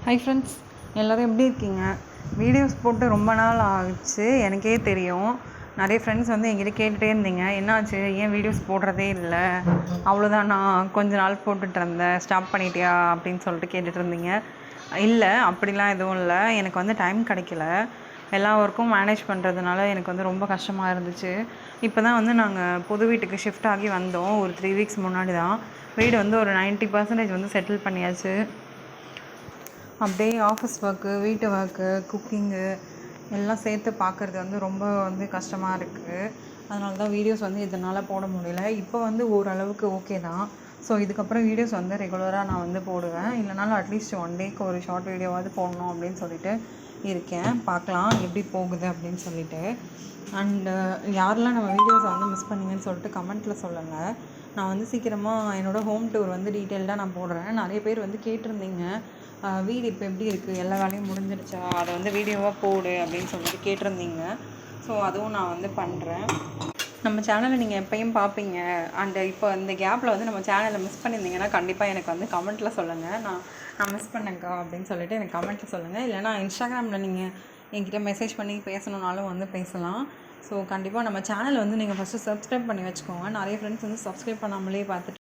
Hi friends, எல்லோரும் எப்படி இருக்கீங்க? வீடியோஸ் போட்டு ரொம்ப நாள் ஆகிடுச்சு, எனக்கே தெரியும். நிறைய ஃப்ரெண்ட்ஸ் வந்து என்கிட்ட கேட்டுகிட்டே இருந்தீங்க, என்னாச்சு ஏன் வீடியோஸ் போடுறதே இல்லை, அவ்வளோதான் நான் கொஞ்ச நாள் போட்டுட்டு இருந்தேன், ஸ்டாப் பண்ணிட்டியா அப்படின்னு சொல்லிட்டு கேட்டுட்டு இருந்தீங்க. இல்லை, அப்படிலாம் எதுவும் இல்லை. எனக்கு வந்து டைம் கிடைக்கல. எல்லா ஒர்க்கும் மேனேஜ் பண்ணுறதுனால எனக்கு வந்து ரொம்ப கஷ்டமாக இருந்துச்சு. இப்போ தான் வந்து நாங்கள் புது வீட்டுக்கு ஷிஃப்ட் ஆகி வந்தோம். ஒரு 3 வீக்ஸ் முன்னாடி தான். வீடு வந்து ஒரு 90% வந்து செட்டில் பண்ணியாச்சு. அப்படியே ஆஃபீஸ் ஒர்க்கு, வீட்டு ஒர்க்கு, குக்கிங்கு எல்லாம் சேர்த்து பார்க்குறது வந்து ரொம்ப வந்து கஷ்டமாக இருக்குது. அதனால தான் வீடியோஸ் வந்து இதனால் போட முடியல. இப்போ வந்து ஓரளவுக்கு ஓகே தான். ஸோ இதுக்கப்புறம் வீடியோஸ் வந்து ரெகுலராக நான் வந்து போடுவேன். இல்லைனாலும் அட்லீஸ்ட் 1 டேக்கு ஒரு ஷார்ட் வீடியோவாவது போடணும் அப்படின்னு சொல்லிட்டு இருக்கேன். பார்க்கலாம் எப்படி போகுது அப்படின்னு சொல்லிட்டு. அண்டு யாரெல்லாம் நம்ம வீடியோஸை வந்து மிஸ் பண்ணிங்கன்னு சொல்லிட்டு கமெண்ட்டில் சொல்லுங்கள். நான் வந்து சீக்கிரமாக என்னோடய ஹோம் டூர் வந்து டீட்டெயில்டாக நான் போடுறேன். நிறைய பேர் வந்து கேட்டிருந்தீங்க, வீடு இப்போ எப்படி இருக்குது, எல்லா வேலையும் முடிஞ்சிடுச்சா, அதை வந்து வீடியோவாக போடு அப்படின்னு சொல்லிட்டு கேட்டிருந்தீங்க. ஸோ அதுவும் நான் வந்து பண்ணுறேன். நம்ம சேனலை நீங்கள் எப்பயும் பார்ப்பீங்க. அண்டு இப்போ இந்த கேப்பில் வந்து நம்ம சேனலை மிஸ் பண்ணியிருந்தீங்கன்னா கண்டிப்பாக எனக்கு வந்து கமெண்ட்டில் சொல்லுங்கள். நான் மிஸ் பண்ணேங்க்கா அப்படின்னு சொல்லிட்டு எனக்கு கமெண்ட்டில் சொல்லுங்கள். இல்லைனா இன்ஸ்டாகிராமில் நீங்கள் என்கிட்ட மெசேஜ் பண்ணி பேசணுன்னாலும் வந்து பேசலாம். ஸோ கண்டிப்பாக நம்ம சேனலை வந்து நீங்கள் ஃபஸ்ட்டு சப்ஸ்கிரைப் பண்ணி வச்சுக்கோங்க. நிறைய ஃப்ரெண்ட்ஸ் வந்து சப்ஸ்கிரைப் பண்ணாமலே பார்த்துட்டு